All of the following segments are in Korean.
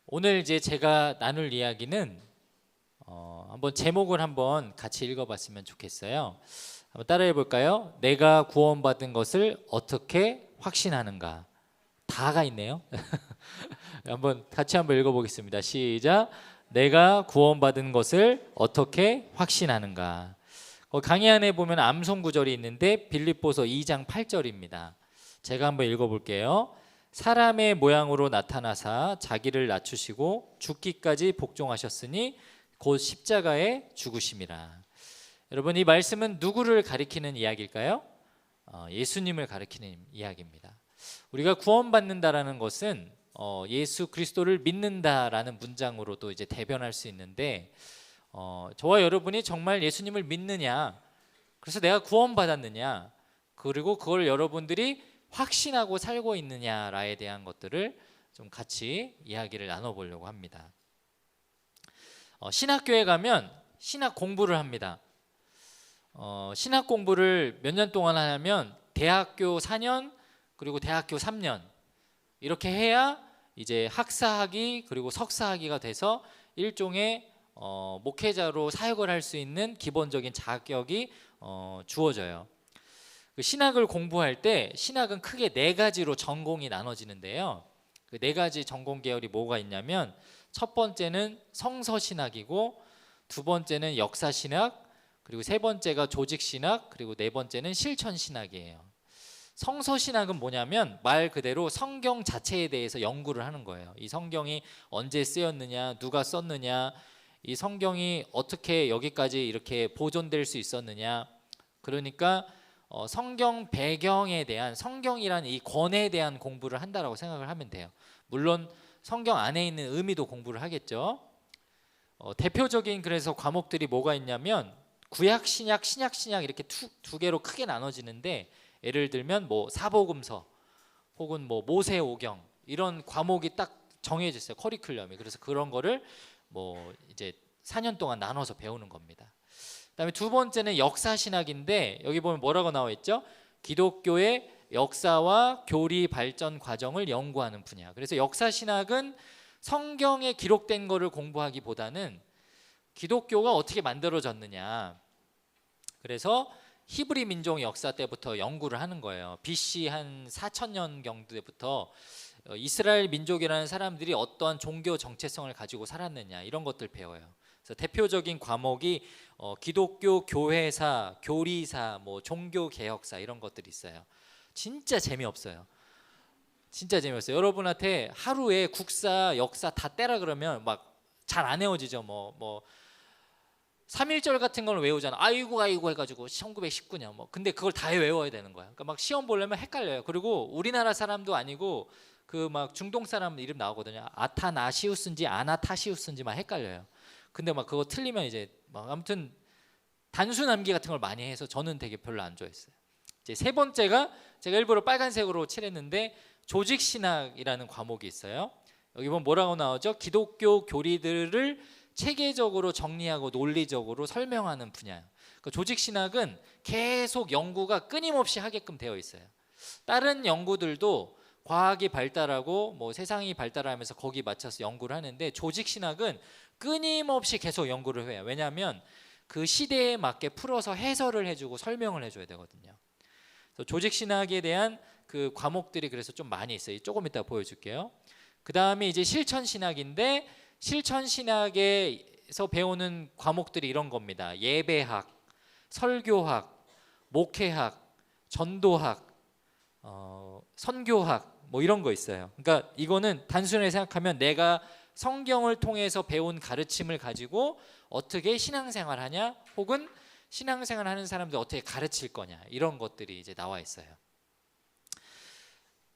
오늘 이제 제가 나눌 이야기는 한번 제목을 한번 같이 읽어봤으면 좋겠어요. 한번 따라해 볼까요? 내가 구원받은 것을 어떻게 확신하는가. 다가 있네요. 한번 같이 한번 읽어보겠습니다. 시작. 내가 구원받은 것을 어떻게 확신하는가. 강의 안에 보면 암송 구절이 있는데 빌립보서 2장 8절입니다. 제가 한번 읽어볼게요. 사람의 모양으로 나타나사 자기를 낮추시고 죽기까지 복종하셨으니 곧 십자가에 죽으심이라. 여러분, 이 말씀은 누구를 가리키는 이야기일까요? 예수님을 가리키는 이야기입니다. 우리가 구원받는다라는 것은 예수 그리스도를 믿는다라는 문장으로도 이제 대변할 수 있는데, 저와 여러분이 정말 예수님을 믿느냐, 그래서 내가 구원받았느냐, 그리고 그걸 여러분들이 확신하고 살고 있느냐에 대한 것들을 좀 같이 이야기를 나눠보려고 합니다. 신학교에 가면 신학 공부를 합니다. 신학 공부를 몇 년 동안 하냐면 대학교 4년 그리고 대학교 3년 이렇게 해야 이제 학사학위 그리고 석사학위가 돼서 일종의 목회자로 사역을 할 수 있는 기본적인 자격이 주어져요. 신학을 공부할 때 신학은 크게 네 가지로 전공이 나눠지는데요. 그 네 가지 전공 계열이 뭐가 있냐면, 첫 번째는 성서신학이고, 두 번째는 역사신학, 그리고 세 번째가 조직신학, 그리고 네 번째는 실천신학이에요. 성서신학은 뭐냐면 말 그대로 성경 자체에 대해서 연구를 하는 거예요. 이 성경이 언제 쓰였느냐, 누가 썼느냐, 이 성경이 어떻게 여기까지 이렇게 보존될 수 있었느냐. 그러니까 성경 배경에 대한, 성경이란 이 권에 대한 공부를 한다라고 생각을 하면 돼요. 물론 성경 안에 있는 의미도 공부를 하겠죠. 대표적인 그래서 과목들이 뭐가 있냐면 구약 신약, 신약 신약 이렇게 두 개로 크게 나눠지는데, 예를 들면 뭐 사복음서 혹은 뭐 모세오경 이런 과목이 딱 정해져 있어요. 커리큘럼이. 그래서 그런 거를 뭐 이제 4년 동안 나눠서 배우는 겁니다. 그다음에 두 번째는 역사신학인데, 여기 보면 뭐라고 나와 있죠? 기독교의 역사와 교리 발전 과정을 연구하는 분야. 그래서 역사신학은 성경에 기록된 거를 공부하기보다는 기독교가 어떻게 만들어졌느냐, 그래서 히브리 민족 역사 때부터 연구를 하는 거예요. BC 한 4,000년 경부터 이스라엘 민족이라는 사람들이 어떠한 종교 정체성을 가지고 살았느냐, 이런 것들 배워요. 그래서 대표적인 과목이 기독교 교회사, 교리사, 뭐 종교 개혁사 이런 것들이 있어요. 진짜 재미없어요. 진짜 재미없어요. 여러분한테 하루에 국사, 역사 다 떼라 그러면 막 잘 안 외워지죠. 뭐 3.1절 같은 걸 외우잖아. 아이고 해가지고 1919년 뭐. 근데 그걸 다 외워야 되는 거야. 그러니까 막 시험 보려면 헷갈려요. 그리고 우리나라 사람도 아니고 그 막 중동 사람 이름 나오거든요. 아타나시우스인지 아나타시우스인지 막 헷갈려요. 근데 막 그거 틀리면 이제 막 아무튼 단순 암기 같은 걸 많이 해서 저는 되게 별로 안 좋아했어요. 이제 세 번째가 제가 일부러 빨간색으로 칠했는데 조직신학이라는 과목이 있어요. 여기 보면 뭐라고 나오죠? 기독교 교리들을 체계적으로 정리하고 논리적으로 설명하는 분야예요. 그러니까 조직신학은 계속 연구가 끊임없이 하게끔 되어 있어요. 다른 연구들도 과학이 발달하고 뭐 세상이 발달하면서 거기 맞춰서 연구를 하는데, 조직신학은 끊임없이 계속 연구를 해요. 왜냐하면 그 시대에 맞게 풀어서 해설을 해주고 설명을 해줘야 되거든요. 그래서 조직신학에 대한 그 과목들이 그래서 좀 많이 있어요. 조금 이따 보여줄게요. 그 다음에 이제 실천신학인데, 실천신학에서 배우는 과목들이 이런 겁니다. 예배학, 설교학, 목회학, 전도학, 선교학 뭐 이런 거 있어요. 그러니까 이거는 단순하게 생각하면 내가 성경을 통해서 배운 가르침을 가지고 어떻게 신앙생활 하냐, 혹은 신앙생활 하는 사람들 어떻게 가르칠 거냐, 이런 것들이 이제 나와 있어요.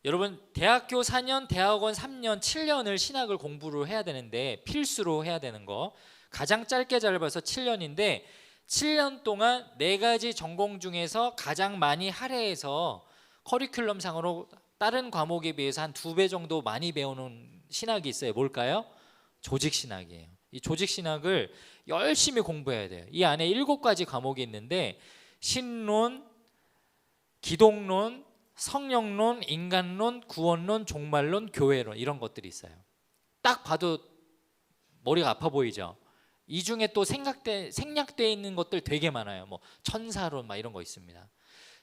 여러분, 대학교 4년, 대학원 3년, 7년을 신학을 공부를 해야 되는데, 필수로 해야 되는 거 가장 짧게 잡아서 7년인데 7년 동안 네 가지 전공 중에서 가장 많이 할애해서 커리큘럼상으로 다른 과목에 비해서 한 2배 정도 많이 배우는 신학이 있어요. 뭘까요? 조직신학이에요. 이 조직신학을 열심히 공부해야 돼요. 이 안에 7가지 과목이 있는데, 신론, 기독론, 성령론, 인간론, 구원론, 종말론, 교회론 이런 것들이 있어요. 딱 봐도 머리가 아파 보이죠. 이 중에 또 생략되어 있는 것들 되게 많아요. 뭐 천사론 막 이런 거 있습니다.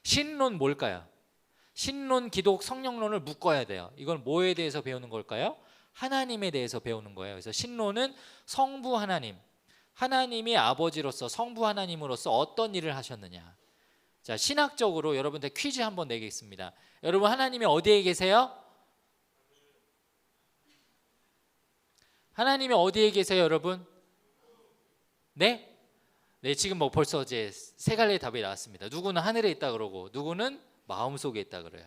신론 뭘까요? 신론, 기독, 성령론을 묶어야 돼요. 이건 뭐에 대해서 배우는 걸까요? 하나님에 대해서 배우는 거예요. 그래서 신론은 성부 하나님, 하나님이 아버지로서 성부 하나님으로서 어떤 일을 하셨느냐. 자, 신학적으로 여러분들 퀴즈 한번 내겠습니다. 여러분, 하나님이 어디에 계세요? 하나님이 어디에 계세요, 여러분? 네? 네, 지금 뭐 벌써 이제 세 갈래의 답이 나왔습니다. 누구는 하늘에 있다 그러고 누구는 마음속에 있다 그래요.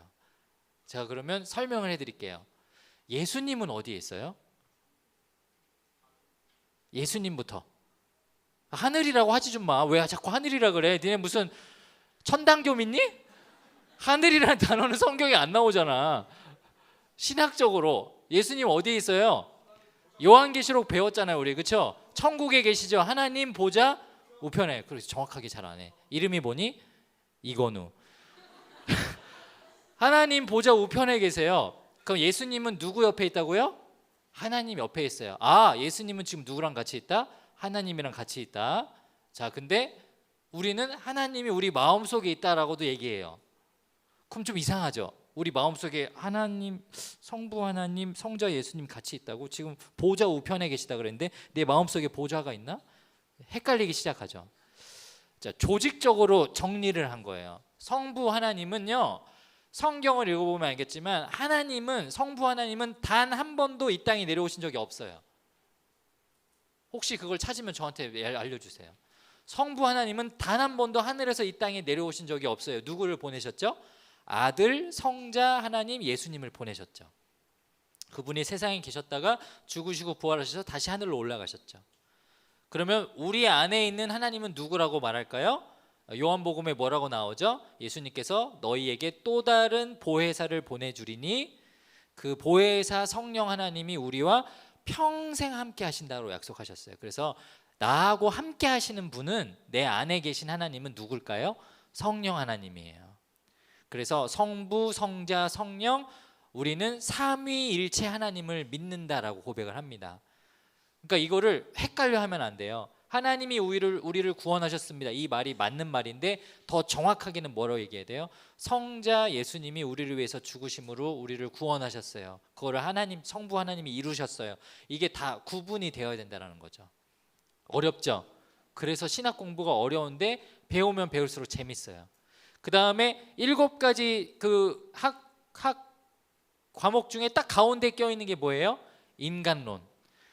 제가 그러면 설명을 해드릴게요. 예수님은 어디에 있어요? 예수님부터. 하늘이라고 하지 좀 마. 왜 자꾸 하늘이라 그래? 니네 무슨 천당교 믿니? 하늘이라는 단어는 성경에 안 나오잖아. 신학적으로 예수님 어디에 있어요? 요한계시록 배웠잖아요, 우리. 그렇죠? 천국에 계시죠. 하나님 보좌 우편에. 그래서 정확하게 잘 안 해. 이름이 뭐니? 이건우. 하나님 보좌 우편에 계세요. 그럼 예수님은 누구 옆에 있다고요? 하나님 옆에 있어요. 아, 예수님은 지금 누구랑 같이 있다? 하나님이랑 같이 있다. 자, 근데 우리는 하나님이 우리 마음속에 있다라고도 얘기해요. 그럼 좀 이상하죠? 우리 마음속에 하나님, 성부 하나님, 성자 예수님 같이 있다고? 지금 보좌 우편에 계시다 그랬는데 내 마음속에 보좌가 있나? 헷갈리기 시작하죠. 자, 조직적으로 정리를 한 거예요. 성부 하나님은요, 성경을 읽어보면 알겠지만 하나님은, 성부 하나님은 단 한 번도 이 땅에 내려오신 적이 없어요. 혹시 그걸 찾으면 저한테 알려주세요. 성부 하나님은 단 한 번도 하늘에서 이 땅에 내려오신 적이 없어요. 누구를 보내셨죠? 아들, 성자 하나님 예수님을 보내셨죠. 그분이 세상에 계셨다가 죽으시고 부활하셔서 다시 하늘로 올라가셨죠. 그러면 우리 안에 있는 하나님은 누구라고 말할까요? 요한복음에 뭐라고 나오죠? 예수님께서 너희에게 또 다른 보혜사를 보내주리니 그 보혜사 성령 하나님이 우리와 평생 함께 하신다고 약속하셨어요. 그래서 나하고 함께 하시는 분은, 내 안에 계신 하나님은 누굴까요? 성령 하나님이에요. 그래서 성부, 성자, 성령, 우리는 삼위일체 하나님을 믿는다라고 고백을 합니다. 그러니까 이거를 헷갈려 하면 안 돼요. 하나님이 우리를 구원하셨습니다. 이 말이 맞는 말인데 더 정확하게는 뭐라고 얘기해야 돼요? 성자 예수님이 우리를 위해서 죽으심으로 우리를 구원하셨어요. 그거를 하나님, 성부 하나님이 이루셨어요. 이게 다 구분이 되어야 된다는 거죠. 어렵죠? 그래서 신학 공부가 어려운데 배우면 배울수록 재밌어요. 그 다음에 7가지 그 학 과목 중에 딱 가운데 껴있는 게 뭐예요? 인간론.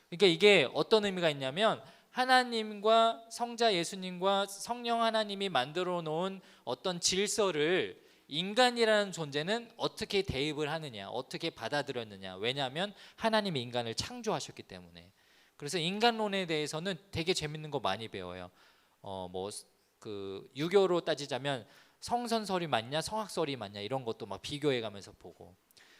그러니까 이게 어떤 의미가 있냐면 하나님과 성자 예수님과 성령 하나님이 만들어 놓은 어떤 질서를 인간이라는 존재는 어떻게 대입을 하느냐, 어떻게 받아들였느냐. 왜냐하면 하나님이 인간을 창조하셨기 때문에. 그래서 인간론에 대해서는 되게 재밌는 거 많이 배워요. 뭐 그 유교로 따지자면 성선설이 맞냐, 성학설이 맞냐 이런 것도 막 비교해가면서 보고.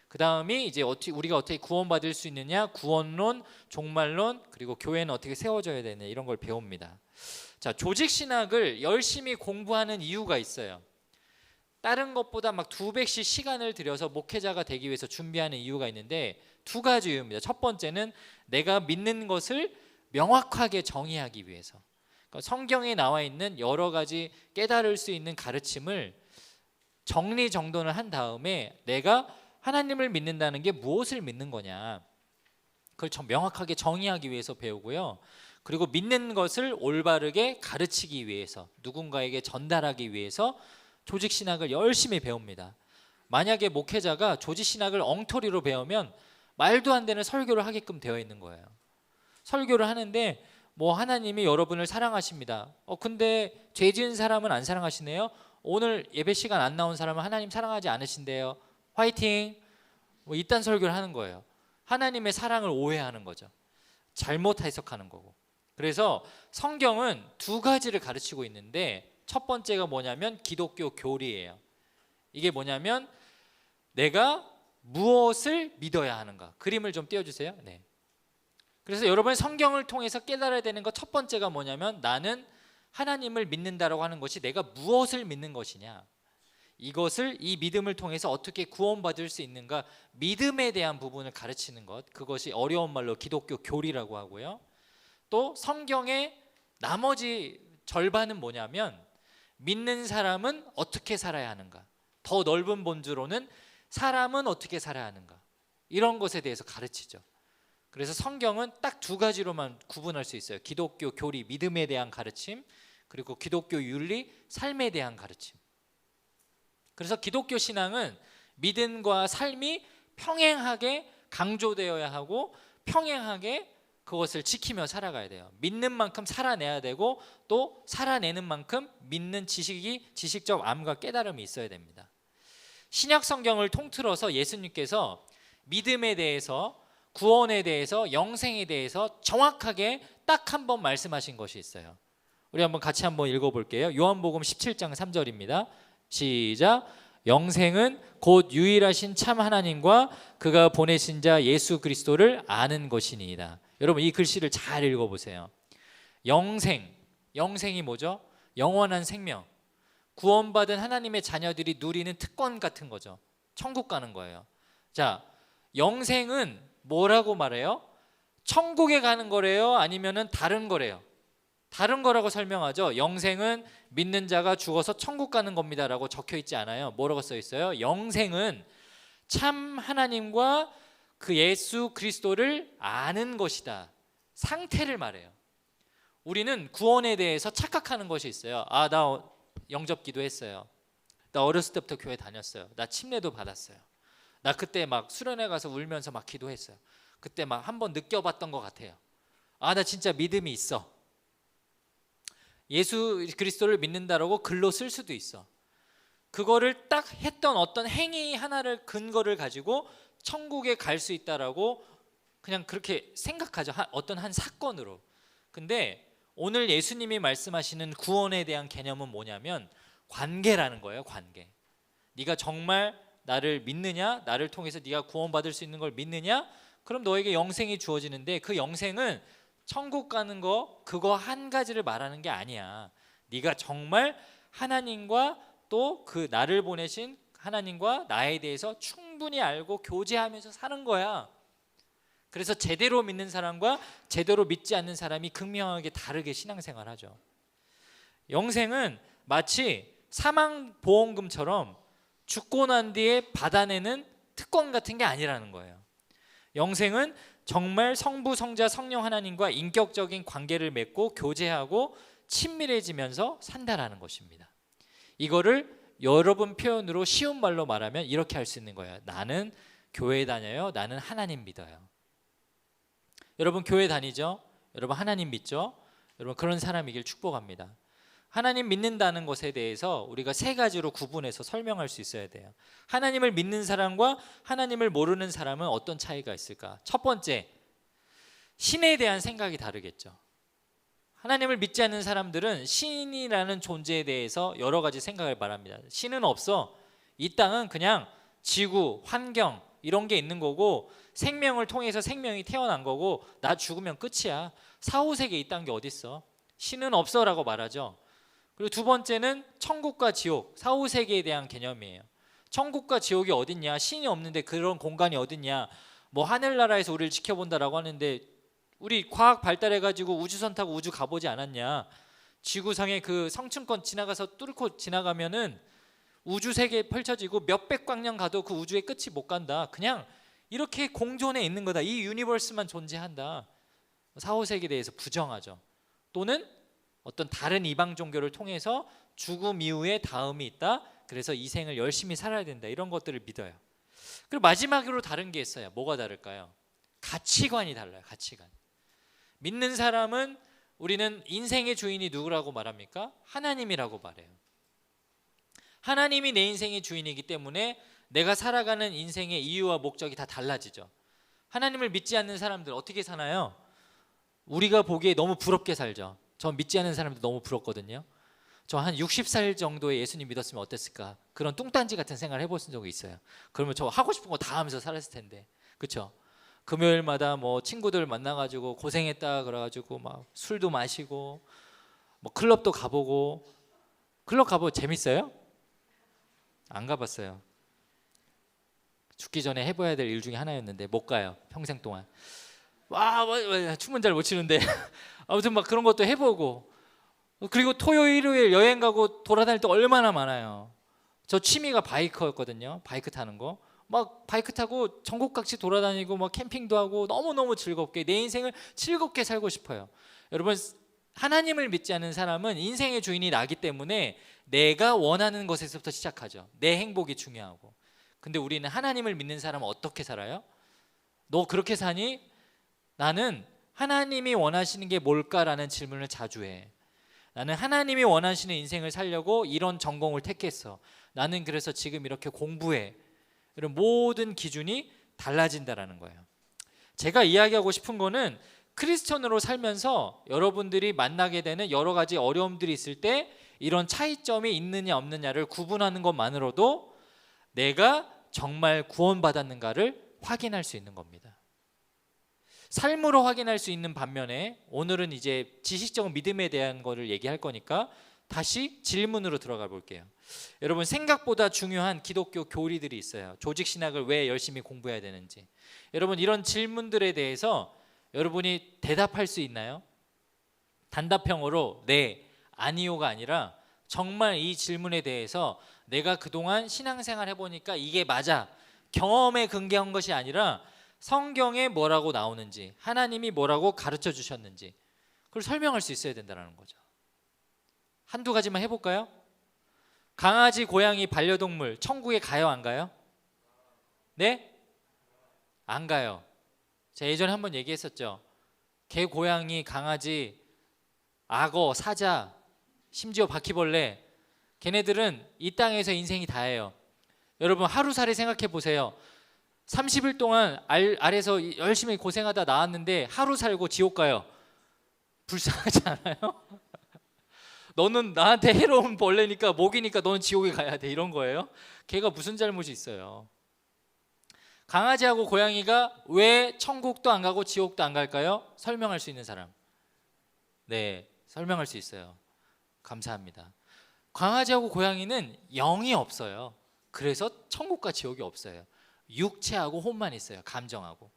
그 다음이 이제 우리가 어떻게 구원받을 수 있느냐, 구원론, 종말론, 그리고 교회는 어떻게 세워져야 되느냐 이런 걸 배웁니다. 자, 조직신학을 열심히 공부하는 이유가 있어요. 다른 것보다 막 2배씩 시간을 들여서 목회자가 되기 위해서 준비하는 이유가 있는데 2가지 이유입니다. 첫 번째는 내가 믿는 것을 명확하게 정의하기 위해서. 그러니까 성경에 나와 있는 여러 가지 깨달을 수 있는 가르침을 정리정돈을 한 다음에 내가 하나님을 믿는다는 게 무엇을 믿는 거냐, 그걸 명확하게 정의하기 위해서 배우고요. 그리고 믿는 것을 올바르게 가르치기 위해서, 누군가에게 전달하기 위해서 조직신학을 열심히 배웁니다. 만약에 목회자가 조직신학을 엉터리로 배우면 말도 안 되는 설교를 하게끔 되어 있는 거예요. 설교를 하는데 뭐 하나님이 여러분을 사랑하십니다. 근데 죄 지은 사람은 안 사랑하시네요. 오늘 예배 시간 안 나온 사람은 하나님 사랑하지 않으신대요. 화이팅! 뭐 이딴 설교를 하는 거예요. 하나님의 사랑을 오해하는 거죠. 잘못 해석하는 거고. 그래서 성경은 2가지를 가르치고 있는데 첫 번째가 뭐냐면 기독교 교리예요. 이게 뭐냐면 내가 무엇을 믿어야 하는가. 그림을 좀 띄워주세요. 네. 그래서 여러분 성경을 통해서 깨달아야 되는 것 첫 번째가 뭐냐면 나는 하나님을 믿는다라고 하는 것이 내가 무엇을 믿는 것이냐. 이것을 이 믿음을 통해서 어떻게 구원받을 수 있는가, 믿음에 대한 부분을 가르치는 것, 그것이 어려운 말로 기독교 교리라고 하고요. 또 성경의 나머지 절반은 뭐냐면 믿는 사람은 어떻게 살아야 하는가, 더 넓은 본주로는 사람은 어떻게 살아야 하는가, 이런 것에 대해서 가르치죠. 그래서 성경은 딱 두 가지로만 구분할 수 있어요. 기독교 교리, 믿음에 대한 가르침, 그리고 기독교 윤리, 삶에 대한 가르침. 그래서 기독교 신앙은 믿음과 삶이 평행하게 강조되어야 하고 평행하게 그것을 지키며 살아가야 돼요. 믿는 만큼 살아내야 되고 또 살아내는 만큼 믿는 지식적 암과 깨달음이 있어야 됩니다. 신약 성경을 통틀어서 예수님께서 믿음에 대해서, 구원에 대해서, 영생에 대해서 정확하게 딱 한 번 말씀하신 것이 있어요. 우리 한번 같이 한번 읽어볼게요. 요한복음 17장 3절입니다. 시작. 영생은 곧 유일하신 참 하나님과 그가 보내신 자 예수 그리스도를 아는 것이니이다. 여러분 이 글씨를 잘 읽어보세요. 영생이 뭐죠? 영원한 생명, 구원받은 하나님의 자녀들이 누리는 특권 같은 거죠. 천국 가는 거예요. 자, 영생은 뭐라고 말해요? 천국에 가는 거래요? 아니면은 다른 거래요? 다른 거라고 설명하죠. 영생은 믿는 자가 죽어서 천국 가는 겁니다라고 적혀 있지 않아요. 뭐라고 써 있어요? 영생은 참 하나님과 그 예수 그리스도를 아는 것이다. 상태를 말해요. 우리는 구원에 대해서 착각하는 것이 있어요. 아, 나 영접 기도했어요. 나 어렸을 때부터 교회 다녔어요. 나 침례도 받았어요. 나 그때 막 수련회 가서 울면서 막 기도했어요. 그때 막 한번 느껴봤던 것 같아요. 아, 나 진짜 믿음이 있어. 예수 그리스도를 믿는다라고 글로 쓸 수도 있어. 그거를 딱 했던 어떤 행위 하나를 근거를 가지고 천국에 갈 수 있다라고 그냥 그렇게 생각하죠. 어떤 한 사건으로. 근데 오늘 예수님이 말씀하시는 구원에 대한 개념은 뭐냐면 관계라는 거예요. 관계. 네가 정말 나를 믿느냐, 나를 통해서 네가 구원받을 수 있는 걸 믿느냐, 그럼 너에게 영생이 주어지는데 그 영생은 천국 가는 거 그거 한 가지를 말하는 게 아니야. 네가 정말 하나님과 또 그 나를 보내신 하나님과 나에 대해서 충분히 알고 교제하면서 사는 거야. 그래서 제대로 믿는 사람과 제대로 믿지 않는 사람이 극명하게 다르게 신앙생활하죠. 영생은 마치 사망보험금처럼 죽고 난 뒤에 받아내는 특권 같은 게 아니라는 거예요. 영생은 정말 성부, 성자, 성령 하나님과 인격적인 관계를 맺고 교제하고 친밀해지면서 산다라는 것입니다. 이거를 여러분 표현으로 쉬운 말로 말하면 이렇게 할 수 있는 거예요. 나는 교회 다녀요. 나는 하나님 믿어요. 여러분 교회 다니죠? 여러분 하나님 믿죠? 여러분 그런 사람이길 축복합니다. 하나님 믿는다는 것에 대해서 우리가 세 가지로 구분해서 설명할 수 있어야 돼요. 하나님을 믿는 사람과 하나님을 모르는 사람은 어떤 차이가 있을까? 첫 번째, 신에 대한 생각이 다르겠죠. 하나님을 믿지 않는 사람들은 신이라는 존재에 대해서 여러 가지 생각을 말합니다. 신은 없어. 이 땅은 그냥 지구, 환경 이런 게 있는 거고 생명을 통해서 생명이 태어난 거고 나 죽으면 끝이야. 사후세계 있다는 게 어딨어? 신은 없어라고 말하죠. 그리고 두 번째는 천국과 지옥, 사후세계에 대한 개념이에요. 천국과 지옥이 어딨냐? 신이 없는데 그런 공간이 어딨냐? 뭐 하늘나라에서 우리를 지켜본다라고 하는데 우리 과학 발달해가지고 우주선 타고 우주 가보지 않았냐? 지구상의 그 성층권 지나가서 뚫고 지나가면은 우주세계 펼쳐지고 몇백 광년 가도 그 우주의 끝이 못 간다. 그냥 이렇게 공존해 있는 거다. 이 유니버스만 존재한다. 사후세계에 대해서 부정하죠. 또는 어떤 다른 이방 종교를 통해서 죽음 이후에 다음이 있다. 그래서 이 생을 열심히 살아야 된다. 이런 것들을 믿어요. 그리고 마지막으로 다른 게 있어요. 뭐가 다를까요? 가치관이 달라요. 가치관. 믿는 사람은 우리는 인생의 주인이 누구라고 말합니까? 하나님이라고 말해요. 하나님이 내 인생의 주인이기 때문에 내가 살아가는 인생의 이유와 목적이 다 달라지죠. 하나님을 믿지 않는 사람들 어떻게 사나요? 우리가 보기에 너무 부럽게 살죠. 저 믿지 않는 사람들 너무 부럽거든요. 저 한 60살 정도에 예수님 믿었으면 어땠을까? 그런 뚱딴지 같은 생각을 해본 적이 있어요. 그러면 저 하고 싶은 거 다 하면서 살았을 텐데, 그렇죠? 금요일마다 뭐 친구들 만나가지고 고생했다 그래가지고 막 술도 마시고 뭐 클럽도 가보고. 클럽 가보고 재밌어요? 안 가봤어요. 죽기 전에 해봐야 될 일 중에 하나였는데 못 가요. 평생 동안. 춤은 잘 못 추는데 아무튼 막 그런 것도 해보고, 그리고 토요일 일요일 여행 가고 돌아다닐 때 얼마나 많아요. 저 취미가 바이커였거든요. 바이크 타는 거. 막 바이크 타고 전국각지 돌아다니고 막 캠핑도 하고 너무너무 즐겁게 내 인생을 즐겁게 살고 싶어요. 여러분, 하나님을 믿지 않는 사람은 인생의 주인이 나기 때문에 내가 원하는 것에서부터 시작하죠. 내 행복이 중요하고. 근데 우리는 하나님을 믿는 사람은 어떻게 살아요? 너 그렇게 사니? 나는 하나님이 원하시는 게 뭘까라는 질문을 자주 해. 나는 하나님이 원하시는 인생을 살려고 이런 전공을 택했어. 나는 그래서 지금 이렇게 공부해. 이런 모든 기준이 달라진다라는 거예요. 제가 이야기하고 싶은 거는 크리스천으로 살면서 여러분들이 만나게 되는 여러 가지 어려움들이 있을 때 이런 차이점이 있느냐 없느냐를 구분하는 것만으로도 내가 정말 구원받았는가를 확인할 수 있는 겁니다. 삶으로 확인할 수 있는 반면에 오늘은 이제 지식적 믿음에 대한 거를 얘기할 거니까 다시 질문으로 들어가 볼게요. 여러분, 생각보다 중요한 기독교 교리들이 있어요. 조직 신학을 왜 열심히 공부해야 되는지. 여러분, 이런 질문들에 대해서 여러분이 대답할 수 있나요? 단답형으로 네, 아니요가 아니라 정말 이 질문에 대해서 내가 그동안 신앙생활 해보니까 이게 맞아, 경험에 근거한 것이 아니라 성경에 뭐라고 나오는지, 하나님이 뭐라고 가르쳐 주셨는지 그걸 설명할 수 있어야 된다는 거죠. 한두 가지만 해볼까요? 강아지, 고양이, 반려동물 천국에 가요, 안 가요? 네? 안 가요. 제가 예전에 한번 얘기했었죠. 개, 고양이, 강아지, 악어, 사자, 심지어 바퀴벌레, 걔네들은 이 땅에서 인생이 다예요. 여러분, 하루살이 생각해 보세요. 30일 동안 알에서 열심히 고생하다 나왔는데 하루 살고 지옥 가요. 불쌍하지 않아요? 너는 나한테 해로운 벌레니까, 목이니까 너는 지옥에 가야 돼, 이런 거예요? 걔가 무슨 잘못이 있어요? 강아지하고 고양이가 왜 천국도 안 가고 지옥도 안 갈까요? 설명할 수 있는 사람. 네, 설명할 수 있어요. 감사합니다. 강아지하고 고양이는 영이 없어요. 그래서 천국과 지옥이 없어요. 육체하고 혼만 있어요. 감정하고.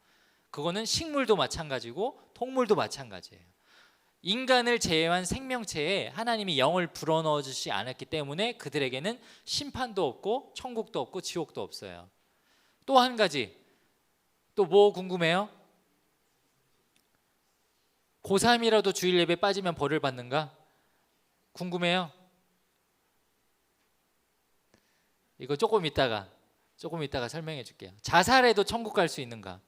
그거는 식물도 마찬가지고 동물도 마찬가지예요. 인간을 제외한 생명체에 하나님이 영을 불어넣어 주지 않았기 때문에 그들에게는 심판도 없고 천국도 없고 지옥도 없어요. 또 한 가지, 또 뭐 궁금해요? 고3이라도 주일 예배 빠지면 벌을 받는가? 궁금해요? 이거 조금 이따가 설명해 줄게요. 자살해도 천국 갈 수 있는가?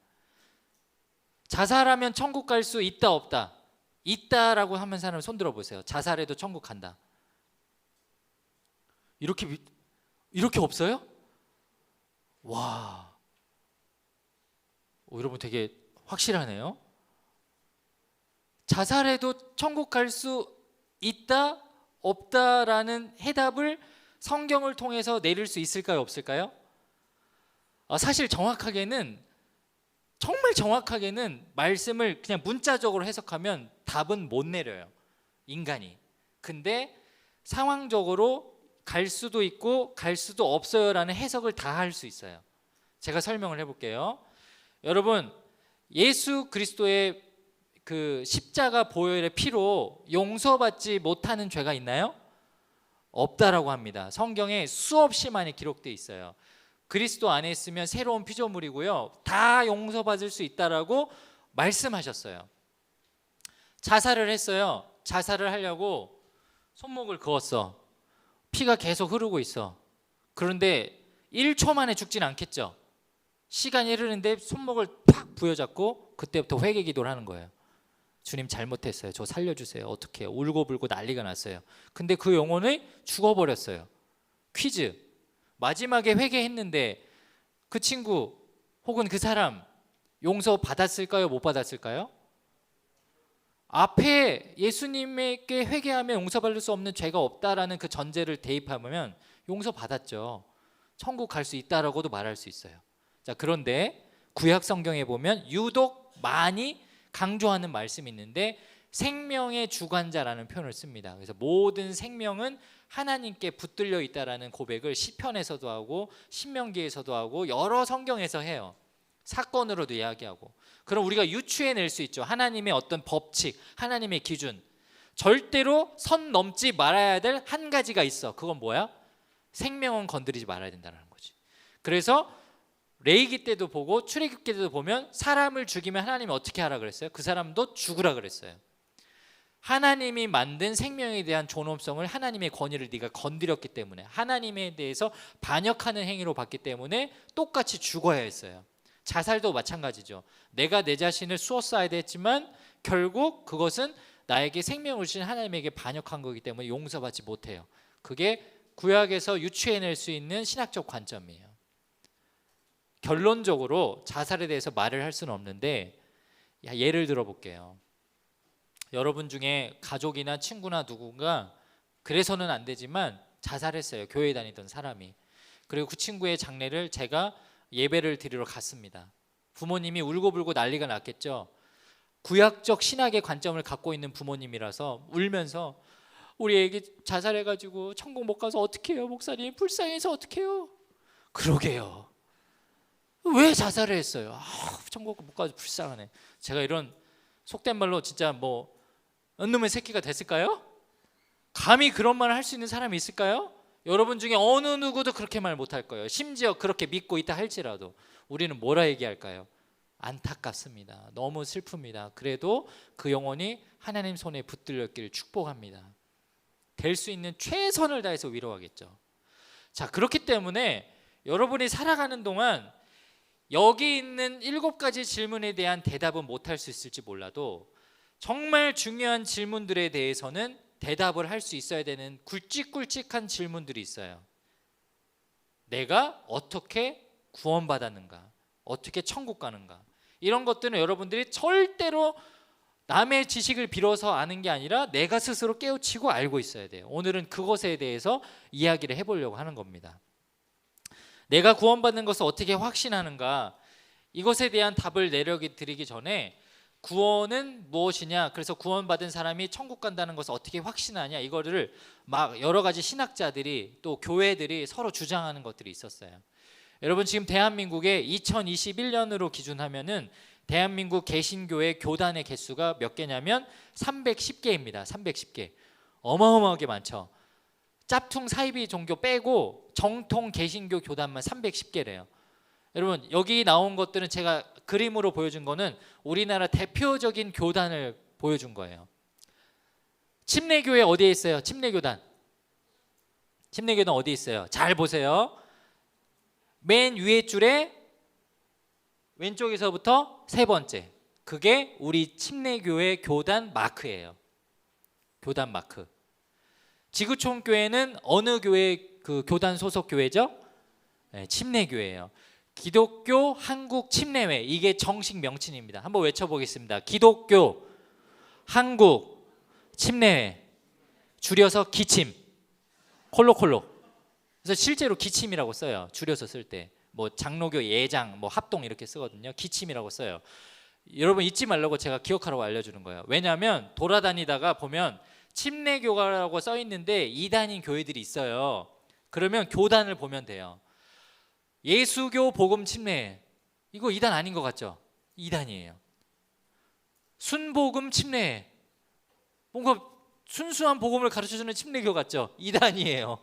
자살하면 천국 갈 수 있다 없다? 있다라고 하면 사람 손 들어 보세요. 자살해도 천국 간다. 이렇게 없어요? 와, 여러분 되게 확실하네요. 자살해도 천국 갈 수 있다 없다라는 해답을 성경을 통해서 내릴 수 있을까요, 없을까요? 사실 정말 정확하게는 말씀을 그냥 문자적으로 해석하면 답은 못 내려요, 인간이. 근데 상황적으로 갈 수도 있고 갈 수도 없어요라는 해석을 다 할 수 있어요. 제가 설명을 해볼게요. 여러분, 예수 그리스도의 그 십자가 보혈의 피로 용서받지 못하는 죄가 있나요? 없다라고 합니다. 성경에 수없이 많이 기록되어 있어요. 그리스도 안에 있으면 새로운 피조물이고요, 다 용서받을 수 있다라고 말씀하셨어요. 자살을 했어요. 자살을 하려고 손목을 그었어. 피가 계속 흐르고 있어. 그런데 1초 만에 죽진 않겠죠. 시간이 흐르는데 손목을 팍 부여잡고 그때부터 회개 기도를 하는 거예요. 주님, 잘못했어요. 저 살려주세요. 어떻게 해요? 울고불고 난리가 났어요. 근데 그 영혼이 죽어버렸어요. 퀴즈, 마지막에 회개했는데 그 친구 혹은 그 사람 용서 받았을까요? 못 받았을까요? 앞에 예수님에게 회개하면 용서받을 수 없는 죄가 없다라는 그 전제를 대입하면 용서받았죠. 천국 갈 수 있다라고도 말할 수 있어요. 자, 그런데 구약 성경에 보면 유독 많이 강조하는 말씀이 있는데 생명의 주관자라는 표현을 씁니다. 그래서 모든 생명은 하나님께 붙들려 있다라는 고백을 시편에서도 하고 신명기에서도 하고 여러 성경에서 해요. 사건으로도 이야기하고. 그럼 우리가 유추해낼 수 있죠. 하나님의 어떤 법칙, 하나님의 기준. 절대로 선 넘지 말아야 될 한 가지가 있어. 그건 뭐야? 생명은 건드리지 말아야 된다는 거지. 그래서 레위기 때도 보고 출애굽기 때도 보면 사람을 죽이면 하나님이 어떻게 하라 그랬어요? 그 사람도 죽으라 그랬어요. 하나님이 만든 생명에 대한 존엄성을, 하나님의 권위를 네가 건드렸기 때문에, 하나님에 대해서 반역하는 행위로 봤기 때문에 똑같이 죽어야 했어요. 자살도 마찬가지죠. 내가 내 자신을 수어사이드 했지만 결국 그것은 나에게 생명을 주신 하나님에게 반역한 거기 때문에 용서받지 못해요. 그게 구약에서 유추해낼 수 있는 신학적 관점이에요. 결론적으로 자살에 대해서 말을 할 수는 없는데, 예를 들어 볼게요. 여러분 중에 가족이나 친구나 누군가 그래서는 안 되지만 자살했어요. 교회 다니던 사람이. 그리고 그 친구의 장례를 제가 예배를 드리러 갔습니다. 부모님이 울고불고 난리가 났겠죠. 구약적 신학의 관점을 갖고 있는 부모님이라서 울면서 우리 애기 자살해가지고 천국 못 가서 어떡해요 목사님, 불쌍해서 어떡해요. 그러게요. 왜 자살을 했어요? 천국 못 가서 불쌍하네. 제가 이런 속된 말로 진짜 뭐 놈의 새끼가 됐을까요? 감히 그런 말을 할 수 있는 사람이 있을까요? 여러분 중에 어느 누구도 그렇게 말 못할 거예요. 심지어 그렇게 믿고 있다 할지라도. 우리는 뭐라 얘기할까요? 안타깝습니다. 너무 슬픕니다. 그래도 그 영혼이 하나님 손에 붙들렸기를 축복합니다. 될 수 있는 최선을 다해서 위로하겠죠. 자, 그렇기 때문에 여러분이 살아가는 동안 여기 있는 7가지 질문에 대한 대답은 못할 수 있을지 몰라도 정말 중요한 질문들에 대해서는 대답을 할 수 있어야 되는 굵직굵직한 질문들이 있어요. 내가 어떻게 구원받았는가? 어떻게 천국 가는가? 이런 것들은 여러분들이 절대로 남의 지식을 빌어서 아는 게 아니라 내가 스스로 깨우치고 알고 있어야 돼요. 오늘은 그것에 대해서 이야기를 해보려고 하는 겁니다. 내가 구원받는 것을 어떻게 확신하는가? 이것에 대한 답을 내려드리기 전에 구원은 무엇이냐, 그래서 구원받은 사람이 천국 간다는 것을 어떻게 확신하냐, 이거를 막 여러 가지 신학자들이 또 교회들이 서로 주장하는 것들이 있었어요. 여러분, 지금 대한민국에 2021년으로 기준하면은 대한민국 개신교회 교단의 개수가 몇 개냐면 310개입니다. 310개. 어마어마하게 많죠. 짭퉁 사이비 종교 빼고 정통 개신교 교단만 310개래요. 여러분, 여기 나온 것들은 제가 그림으로 보여준 거는 우리나라 대표적인 교단을 보여준 거예요. 침례교회 어디에 있어요? 침례교단. 침례교단 어디 있어요? 잘 보세요. 맨 위에 줄에 왼쪽에서부터 세 번째, 그게 우리 침례교회 교단 마크예요. 교단 마크. 지구촌교회는 어느 교회 그 교단 소속 교회죠? 네, 침례교회예요. 기독교 한국 침례회, 이게 정식 명칭입니다. 한번 외쳐보겠습니다. 기독교 한국 침례회, 줄여서 기침, 콜로콜로. 그래서 실제로 기침이라고 써요. 줄여서 쓸 때. 뭐 장로교 예장, 뭐 합동 이렇게 쓰거든요. 기침이라고 써요. 여러분 잊지 말라고 제가 기억하라고 알려주는 거예요. 왜냐하면 돌아다니다가 보면 침례교가라고 써 있는데 이단인 교회들이 있어요. 그러면 교단을 보면 돼요. 예수교 복음 침례회, 이거 이단 아닌 것 같죠? 이단이에요. 순복음 침례회, 뭔가 순수한 복음을 가르쳐주는 침례교 같죠? 이단이에요.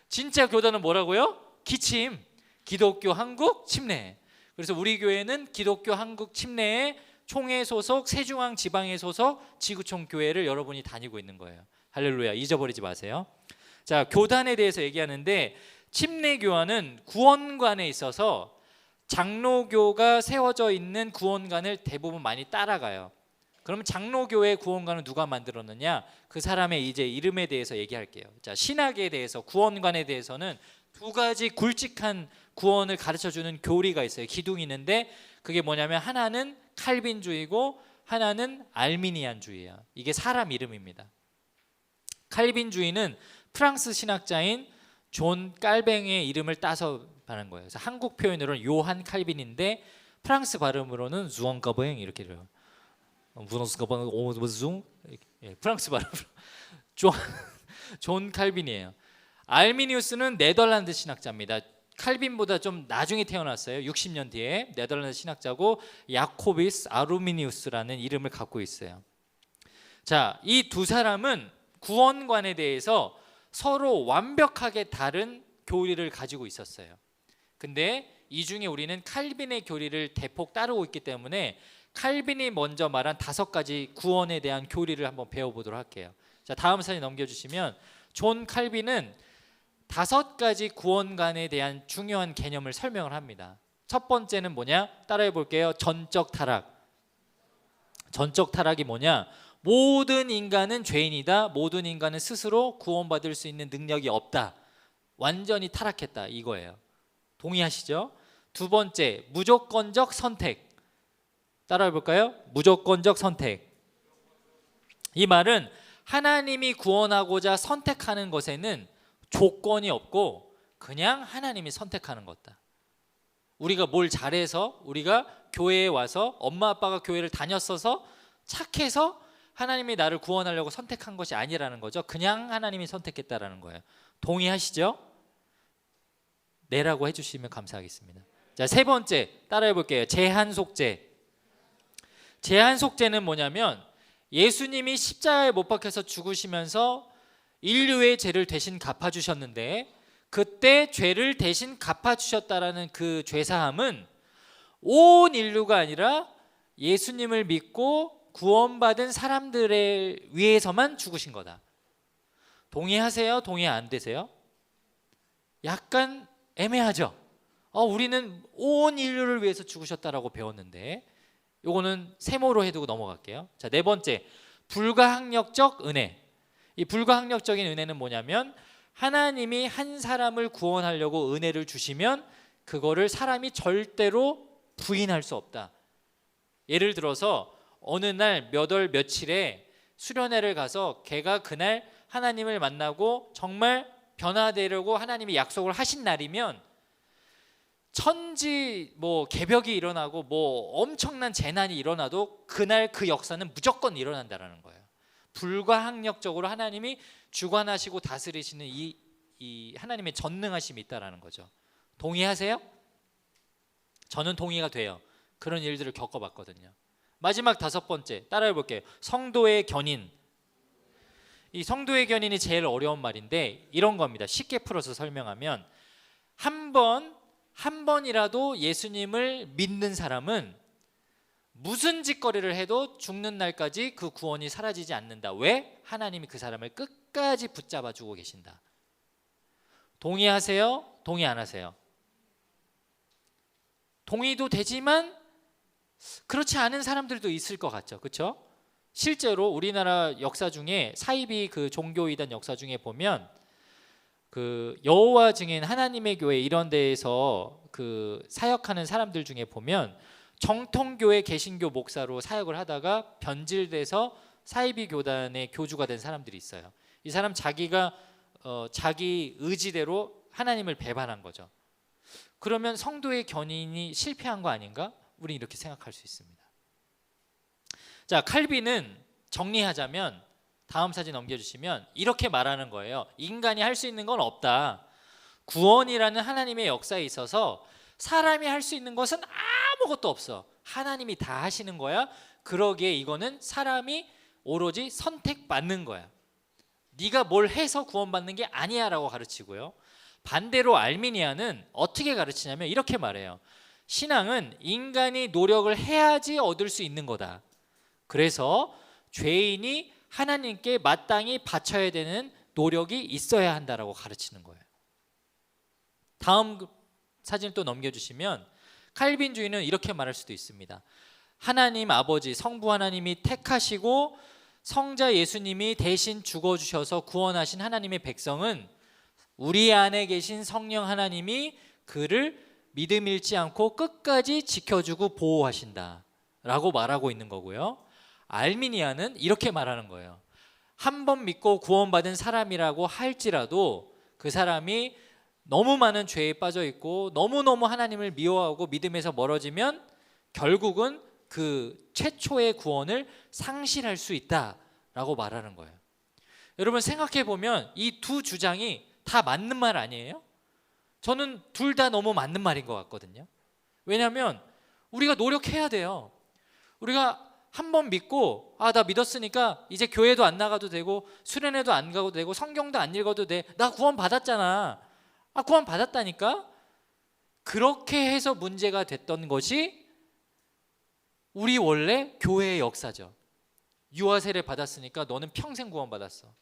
진짜 교단은 뭐라고요? 기침. 기독교 한국 침례회. 그래서 우리 교회는 기독교 한국 침례회 총회 소속 세중앙 지방회 소속 지구촌 교회를 여러분이 다니고 있는 거예요. 할렐루야. 잊어버리지 마세요. 자, 교단에 대해서 얘기하는데 침례교회는 구원관에 있어서 장로교가 세워져 있는 구원관을 대부분 많이 따라가요. 그러면 장로교회 구원관은 누가 만들었느냐? 그 사람의 이제 이름에 대해서 얘기할게요. 자, 신학에 대해서, 구원관에 대해서는 2가지 굵직한 구원을 가르쳐주는 교리가 있어요. 기둥이 있는데 그게 뭐냐면 하나는 칼빈주의고 하나는 알미니안주의예요. 이게 사람 이름입니다. 칼빈주의는 프랑스 신학자인 존 깔뱅의 이름을 따서 하는 거예요. 그래서 한국 표현으로는 요한 칼빈인데 프랑스 발음으로는 주엉 까뱅 이렇게 돼요. 프랑스 발음으로 존 칼빈이에요. 알미니우스는 네덜란드 신학자입니다. 칼빈보다 좀 나중에 태어났어요. 60년 뒤에 네덜란드 신학자고 야코비스 아루미니우스라는 이름을 갖고 있어요. 자, 이 두 사람은 구원관에 대해서 서로 완벽하게 다른 교리를 가지고 있었어요. 근데 이 중에 우리는 칼빈의 교리를 대폭 따르고 있기 때문에 칼빈이 먼저 말한 5가지 구원에 대한 교리를 한번 배워보도록 할게요. 자, 다음 사진 넘겨주시면 존 칼빈은 5가지 구원관에 대한 중요한 개념을 설명을 합니다. 첫 번째는 뭐냐? 따라해 볼게요. 전적 타락. 전적 타락이 뭐냐? 모든 인간은 죄인이다. 모든 인간은 스스로 구원받을 수 있는 능력이 없다. 완전히 타락했다 이거예요. 동의하시죠? 두 번째, 무조건적 선택. 따라해 볼까요? 무조건적 선택. 이 말은 하나님이 구원하고자 선택하는 것에는 조건이 없고 그냥 하나님이 선택하는 것다. 우리가 뭘 잘해서, 우리가 교회에 와서 엄마 아빠가 교회를 다녔어서 착해서 하나님이 나를 구원하려고 선택한 것이 아니라는 거죠. 그냥 하나님이 선택했다라는 거예요. 동의하시죠? 네라고 해주시면 감사하겠습니다. 자, 세 번째 따라해 볼게요. 제한 속죄. 제한 속죄는 뭐냐면 예수님이 십자가에 못 박혀서 죽으시면서 인류의 죄를 대신 갚아주셨는데 그때 죄를 대신 갚아주셨다라는 그 죄사함은 온 인류가 아니라 예수님을 믿고 구원받은 사람들에 위해서만 죽으신 거다. 동의하세요? 동의 안 되세요? 약간 애매하죠? 우리는 온 인류를 위해서 죽으셨다라고 배웠는데 요거는 세모로 해두고 넘어갈게요. 자, 네 번째, 불가항력적 은혜. 이 불가항력적인 은혜는 뭐냐면 하나님이 한 사람을 구원하려고 은혜를 주시면 그거를 사람이 절대로 부인할 수 없다. 예를 들어서 어느 날 몇 월 며칠에 수련회를 가서 걔가 그날 하나님을 만나고 정말 변화되려고 하나님이 약속을 하신 날이면 천지 개벽이 일어나고 엄청난 재난이 일어나도 그날 그 역사는 무조건 일어난다라는 거예요. 불가항력적으로 하나님이 주관하시고 다스리시는 이 하나님의 전능하심이 있다라는 거죠. 동의하세요? 저는 동의가 돼요. 그런 일들을 겪어봤거든요. 마지막 5번째 따라해 볼게요. 성도의 견인. 이 성도의 견인이 제일 어려운 말인데 이런 겁니다. 쉽게 풀어서 설명하면 한 번이라도 예수님을 믿는 사람은 무슨 짓거리를 해도 죽는 날까지 그 구원이 사라지지 않는다. 왜? 하나님이 그 사람을 끝까지 붙잡아 주고 계신다. 동의하세요? 동의 안 하세요? 동의도 되지만 그렇지 않은 사람들도 있을 것 같죠. 그렇죠? 실제로 우리나라 역사 중에 사이비 그 종교이단 역사 중에 보면 그 여호와 증인 하나님의 교회 이런 데에서 그 사역하는 사람들 중에 보면 정통교회 개신교 목사로 사역을 하다가 변질돼서 사이비 교단의 교주가 된 사람들이 있어요. 이 사람 자기가 자기 의지대로 하나님을 배반한 거죠. 그러면 성도의 견인이 실패한 거 아닌가? 우리는 이렇게 생각할 수 있습니다. 자, 칼빈은 정리하자면 다음 사진 넘겨주시면 이렇게 말하는 거예요. 인간이 할 수 있는 건 없다. 구원이라는 하나님의 역사에 있어서 사람이 할 수 있는 것은 아무것도 없어. 하나님이 다 하시는 거야. 그러기에 이거는 사람이 오로지 선택받는 거야. 네가 뭘 해서 구원받는 게 아니야 라고 가르치고요. 반대로 알미니아는 어떻게 가르치냐면 이렇게 말해요. 신앙은 인간이 노력을 해야지 얻을 수 있는 거다. 그래서 죄인이 하나님께 마땅히 바쳐야 되는 노력이 있어야 한다라고 가르치는 거예요. 다음 사진을 또 넘겨주시면 칼빈주의는 이렇게 말할 수도 있습니다. 하나님 아버지 성부 하나님이 택하시고 성자 예수님이 대신 죽어주셔서 구원하신 하나님의 백성은 우리 안에 계신 성령 하나님이 그를 믿음 잃지 않고 끝까지 지켜주고 보호하신다 라고 말하고 있는 거고요. 알미니아는 이렇게 말하는 거예요. 한 번 믿고 구원받은 사람이라고 할지라도 그 사람이 너무 많은 죄에 빠져 있고 너무너무 하나님을 미워하고 믿음에서 멀어지면 결국은 그 최초의 구원을 상실할 수 있다라고 말하는 거예요. 여러분 생각해 보면 이 두 주장이 다 맞는 말 아니에요? 저는 둘 다 너무 맞는 말인 것 같거든요. 왜냐하면 우리가 노력해야 돼요. 우리가 한 번 믿고 나 믿었으니까 이제 교회도 안 나가도 되고 수련회도 안 가도 되고 성경도 안 읽어도 돼. 나 구원 받았잖아. 구원 받았다니까? 그렇게 해서 문제가 됐던 것이 우리 원래 교회의 역사죠. 유아 세례 받았으니까 너는 평생 구원 받았어.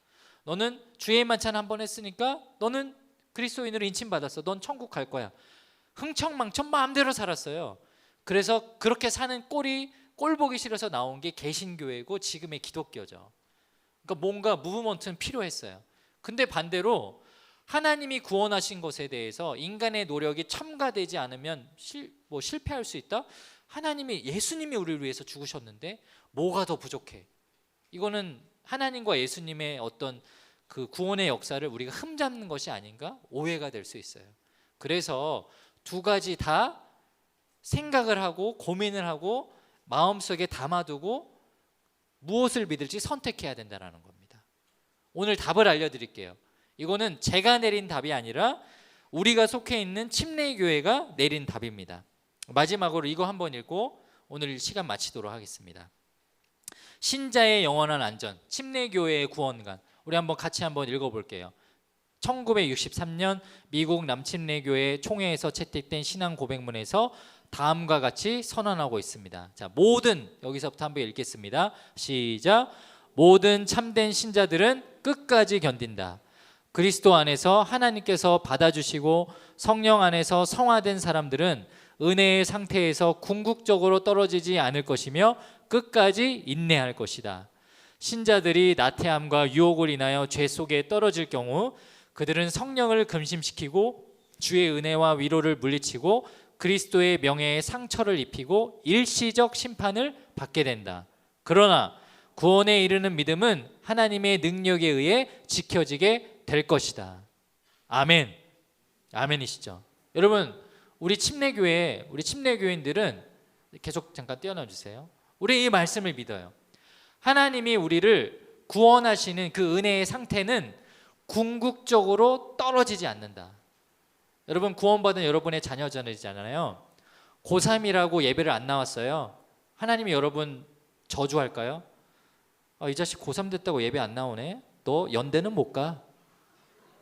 너는 주의 만찬 한 번 했으니까 너는 그리스도인으로 인침받았어. 넌 천국 갈 거야. 흥청망청 마음대로 살았어요. 그래서 그렇게 사는 꼴 보기 싫어서 나온 게 개신교회고 지금의 기독교죠. 그러니까 뭔가 무브먼트는 필요했어요. 근데 반대로 하나님이 구원하신 것에 대해서 인간의 노력이 첨가되지 않으면 실패할 수 있다? 예수님이 우리를 위해서 죽으셨는데 뭐가 더 부족해? 이거는 하나님과 예수님의 어떤 그 구원의 역사를 우리가 흠잡는 것이 아닌가? 오해가 될 수 있어요. 그래서 두 가지 다 생각을 하고 고민을 하고 마음속에 담아두고 무엇을 믿을지 선택해야 된다는 겁니다. 오늘 답을 알려드릴게요. 이거는 제가 내린 답이 아니라 우리가 속해 있는 침례교회가 내린 답입니다. 마지막으로 이거 한번 읽고 오늘 시간 마치도록 하겠습니다. 신자의 영원한 안전, 침례교회의 구원관. 우리 같이 한번 읽어볼게요. 1963년 미국 남침례교회 총회에서 채택된 신앙 고백문에서 다음과 같이 선언하고 있습니다. 자, 여기서부터 한번 읽겠습니다. 시작. 모든 참된 신자들은 끝까지 견딘다. 그리스도 안에서 하나님께서 받아주시고 성령 안에서 성화된 사람들은 은혜의 상태에서 궁극적으로 떨어지지 않을 것이며 끝까지 인내할 것이다. 신자들이 나태함과 유혹을 인하여 죄 속에 떨어질 경우 그들은 성령을 금심시키고 주의 은혜와 위로를 물리치고 그리스도의 명예에 상처를 입히고 일시적 심판을 받게 된다. 그러나 구원에 이르는 믿음은 하나님의 능력에 의해 지켜지게 될 것이다. 아멘. 아멘이시죠? 여러분, 우리 침례교인들은 계속 잠깐 띄워놔 주세요. 우리 이 말씀을 믿어요. 하나님이 우리를 구원하시는 그 은혜의 상태는 궁극적으로 떨어지지 않는다. 여러분, 구원받은 여러분의 자녀잖아요. 고3이라고 예배를 안 나왔어요. 하나님이 여러분 저주할까요? 이 자식 고3 됐다고 예배 안 나오네. 너 연대는 못 가.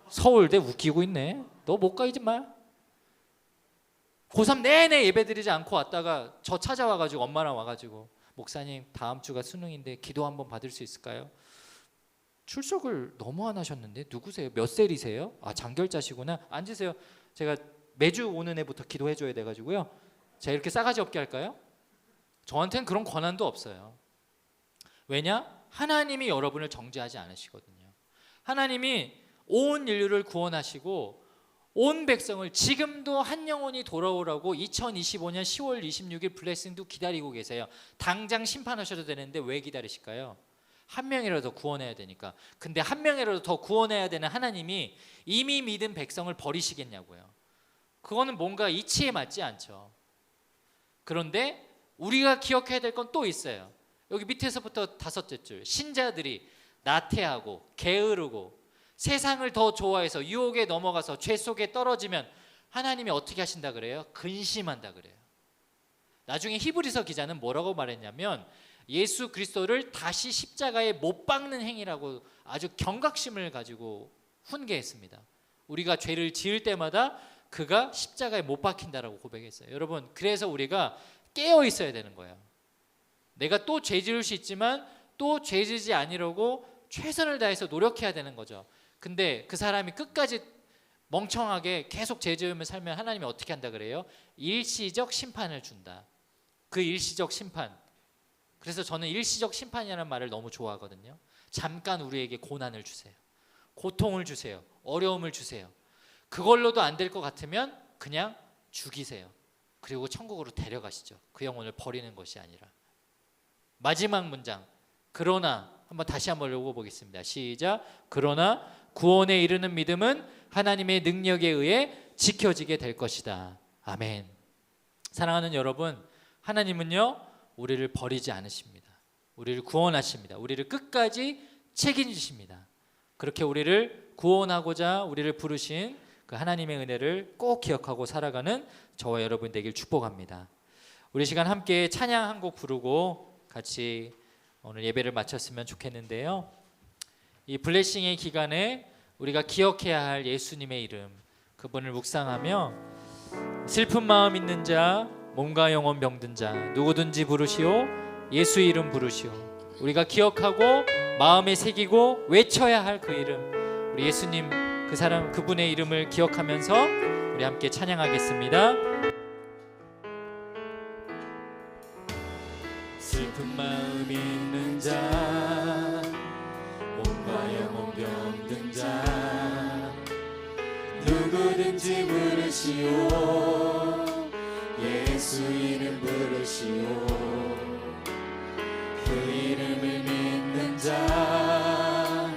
서울대 웃기고 있네. 너 못 가 이제 말. 고3 내내 예배 드리지 않고 왔다가 저 찾아와가지고 엄마랑 와가지고 목사님 다음 주가 수능인데 기도 한번 받을 수 있을까요? 출석을 너무 안 하셨는데 누구세요? 몇 살이세요? 장결자시구나. 앉으세요. 제가 매주 오는 애부터 기도해줘야 돼가지고요. 제가 이렇게 싸가지 없게 할까요? 저한테는 그런 권한도 없어요. 왜냐? 하나님이 여러분을 정죄하지 않으시거든요. 하나님이 온 인류를 구원하시고 온 백성을 지금도 한 영혼이 돌아오라고 2025년 10월 26일 블레싱도 기다리고 계세요. 당장 심판하셔도 되는데 왜 기다리실까요? 한 명이라도 구원해야 되니까. 근데 한 명이라도 더 구원해야 되는 하나님이 이미 믿은 백성을 버리시겠냐고요. 그거는 뭔가 이치에 맞지 않죠. 그런데 우리가 기억해야 될 건 또 있어요. 여기 밑에서부터 5째 줄. 신자들이 나태하고 게으르고 세상을 더 좋아해서 유혹에 넘어가서 죄 속에 떨어지면 하나님이 어떻게 하신다 그래요? 근심한다 그래요. 나중에 히브리서 기자는 뭐라고 말했냐면 예수 그리스도를 다시 십자가에 못 박는 행위라고 아주 경각심을 가지고 훈계했습니다. 우리가 죄를 지을 때마다 그가 십자가에 못 박힌다라고 고백했어요. 여러분, 그래서 우리가 깨어 있어야 되는 거예요. 내가 또 죄 지을 수 있지만 또 죄 지지 아니려고 최선을 다해서 노력해야 되는 거죠. 근데 그 사람이 끝까지 멍청하게 계속 죄 지으며 살면 하나님이 어떻게 한다 그래요? 일시적 심판을 준다. 그 일시적 심판. 그래서 저는 일시적 심판이라는 말을 너무 좋아하거든요. 잠깐 우리에게 고난을 주세요. 고통을 주세요. 어려움을 주세요. 그걸로도 안 될 것 같으면 그냥 죽이세요. 그리고 천국으로 데려가시죠. 그 영혼을 버리는 것이 아니라. 마지막 문장. 그러나 다시 한번 읽어보겠습니다. 시작. 그러나 구원에 이르는 믿음은 하나님의 능력에 의해 지켜지게 될 것이다. 아멘. 사랑하는 여러분, 하나님은요 우리를 버리지 않으십니다. 우리를 구원하십니다. 우리를 끝까지 책임지십니다. 그렇게 우리를 구원하고자 우리를 부르신 그 하나님의 은혜를 꼭 기억하고 살아가는 저와 여러분 되길 축복합니다. 우리 시간 함께 찬양 한 곡 부르고 같이 오늘 예배를 마쳤으면 좋겠는데요. 이 블레싱의 기간에 우리가 기억해야 할 예수님의 이름, 그분을 묵상하며 슬픈 마음 있는 자, 몸과 영혼 병든 자 누구든지 부르시오, 예수 이름 부르시오. 우리가 기억하고 마음에 새기고 외쳐야 할 그 이름, 우리 예수님 그 사람 그분의 이름을 기억하면서 우리 함께 찬양하겠습니다. 슬픈 마음 있는 자, 몸과 영혼 병든 자 누구든지 부르시오, 예수 이름 부르시오. 그 이름을 믿는 자,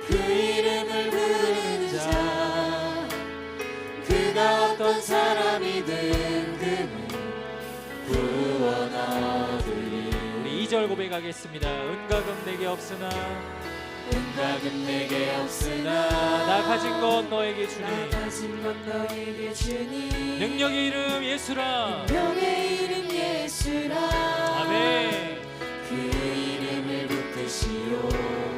그 이름을 부르는 자, 그가 어떤 사람이든 그는 구원 얻으리. 우리 2절 고백하겠습니다. 은과금 내게 없으나, 은과금 내게 없으나 나 가진 것 너에게 주니, 나 가진 것 너에게 주니. 능력의 이름 예수라, 능력의 이름 예수라. 아멘. 그 이름을 붙드시오,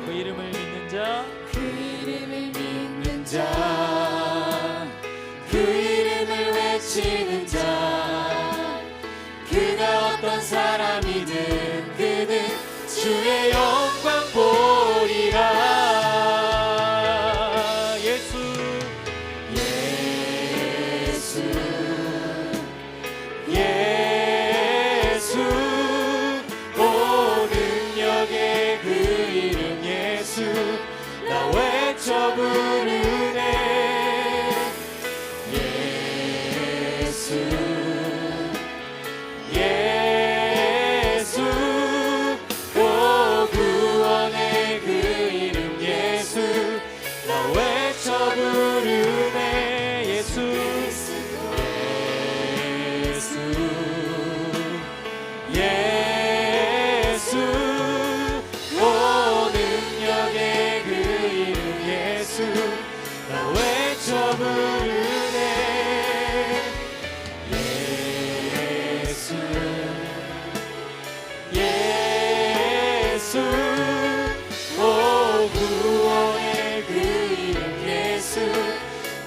그 이름을 믿는 자, 그 이름을 믿는 자, 그 이름을 외치는 자, 그가 어떤 사람이든 그는 주의 영광 보리라. 예수 예수 예수, 오 능력의 그 이름 예수, 나 외쳐 부르네. 예수 예수, 오 구원의 그 이름 예수, 나 외쳐 부르네. 예수 예수 예수, 오 능력의 그 이름 예수, 나 외쳐 부르네. 예수 예수, 오 구원의 그 이름 예수,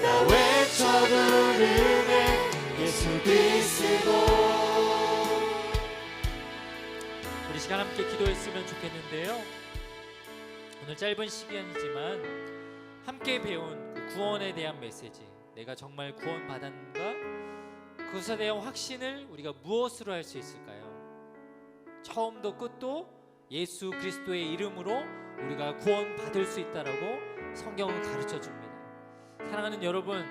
나 외쳐 부르네. 예수 그리스도. 우리 시간 함께 기도했으면 좋겠는데요. 오늘 짧은 시간이지만 함께 배운 그 구원에 대한 메시지, 내가 정말 구원받았는가, 그것에 대한 확신을 우리가 무엇으로 할 수 있을까요? 처음도 끝도 예수 그리스도의 이름으로 우리가 구원받을 수 있다라고 성경은 가르쳐 줍니다. 사랑하는 여러분,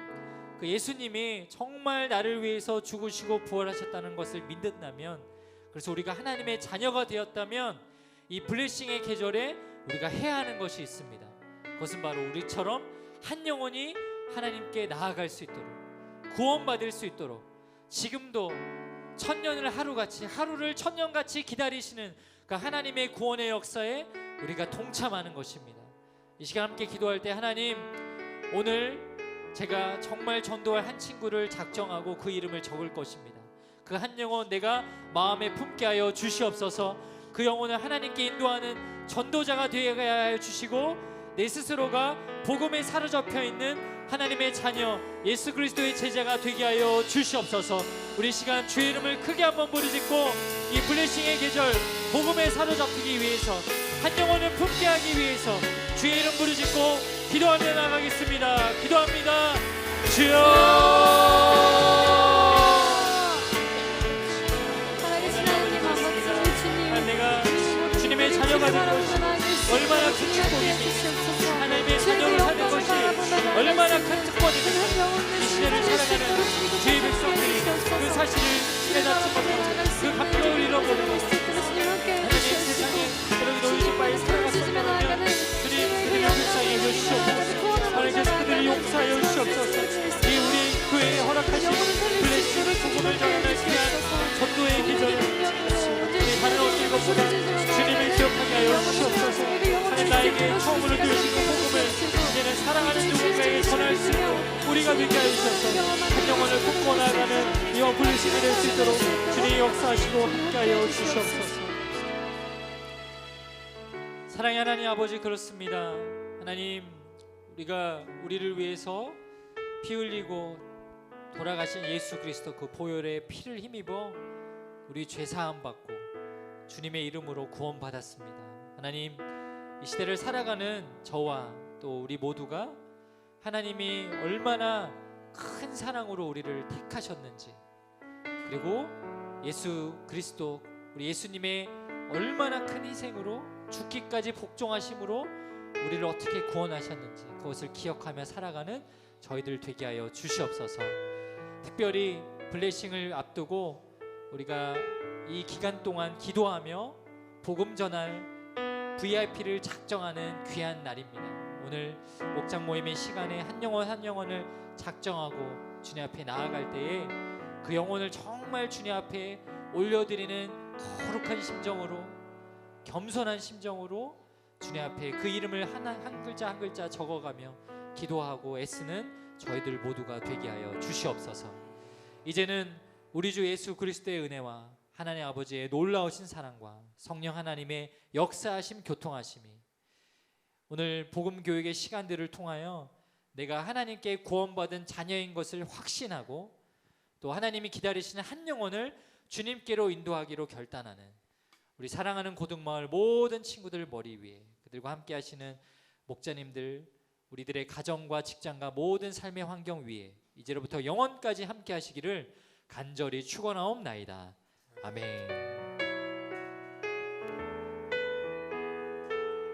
그 예수님이 정말 나를 위해서 죽으시고 부활하셨다는 것을 믿는다면, 그래서 우리가 하나님의 자녀가 되었다면 이 블레싱의 계절에 우리가 해야 하는 것이 있습니다. 그것은 바로 우리처럼 한 영혼이 하나님께 나아갈 수 있도록, 구원받을 수 있도록 지금도 천년을 하루같이, 하루를 천년같이 기다리시는 그 하나님의 구원의 역사에 우리가 동참하는 것입니다. 이 시간 함께 기도할 때, 하나님, 오늘 제가 정말 전도할 한 친구를 작정하고 그 이름을 적을 것입니다. 그 한 영혼 내가 마음에 품게 하여 주시옵소서. 그 영혼을 하나님께 인도하는 전도자가 되게 하여 주시고, 내 스스로가 복음에 사로잡혀 있는 하나님의 자녀 예수 그리스도의 제자가 되게 하여 주시옵소서. 우리 시간 주의 이름을 크게 한번 부르짖고 이 블레싱의 계절 복음에 사로잡히기 위해서, 한 영혼을 품게 하기 위해서 주의 이름 부르짖고 기도하며 나가겠습니다. 기도합니다. 주여, 내가 주님의 자녀가 된 것이 얼마나 큰 축복입니까? 하나님의 자녀로 사는 것이 얼마나 큰 특권입니까? 이 시대를 살아가는 주의 백성들이 그 사실을 깨닫지 못하고 그 감격을 잃어버리고, 하나님 세상에 그렇게 놀지 바에 살아갔었다면 주님 그들을 용서하여 주시옵소서. 하나님께서 그들을 용서하여 주시옵소서. 이 우리 교회에 허락하신 블레싱 복음을 전하는 귀한 전도의 기절, 시간 주님을 기억하게 하여 주시옵소서. 하나님 나에게 처음으로 주신 복음을 이제는 사랑하는 누군가에게 전할 수 있고 우리가 되게 하여 주셔서 한 영혼을 품고 나아가는 이와 불리심이 될 수 있도록 주님이 역사하시고 함께하여 주시옵소서. 사랑의 하나님 아버지, 그렇습니다. 하나님, 우리가 우리를 위해서 피 흘리고 돌아가신 예수 그리스도 그 보혈의 피를 힘입어 우리 죄 사함 받고 주님의 이름으로 구원 받았습니다. 하나님, 이 시대를 살아가는 저와 또 우리 모두가 하나님이 얼마나 큰 사랑으로 우리를 택하셨는지, 그리고 예수 그리스도 우리 예수님의 얼마나 큰 희생으로 죽기까지 복종하심으로 우리를 어떻게 구원하셨는지 그것을 기억하며 살아가는 저희들 되게 하여 주시옵소서. 특별히 블레싱을 앞두고 우리가 이 기간 동안 기도하며 복음 전할 VIP를 작정하는 귀한 날입니다. 오늘 목장 모임의 시간에 한 영혼 한 영혼을 작정하고 주님 앞에 나아갈 때에 그 영혼을 정말 주님 앞에 올려드리는 거룩한 심정으로, 겸손한 심정으로 주님 앞에 그 이름을 한 글자 한 글자 적어가며 기도하고 애쓰는 저희들 모두가 되게 하여 주시옵소서. 이제는 우리 주 예수 그리스도의 은혜와 하나님 아버지의 놀라우신 사랑과 성령 하나님의 역사하심 교통하심이 오늘 복음 교육의 시간들을 통하여 내가 하나님께 구원받은 자녀인 것을 확신하고 또 하나님이 기다리시는 한 영혼을 주님께로 인도하기로 결단하는 우리 사랑하는 고등마을 모든 친구들 머리 위에 그들과 함께 하시는 목자님들, 우리들의 가정과 직장과 모든 삶의 환경 위에 이제로부터 영원까지 함께 하시기를 간절히 축원하옵나이다. 아멘.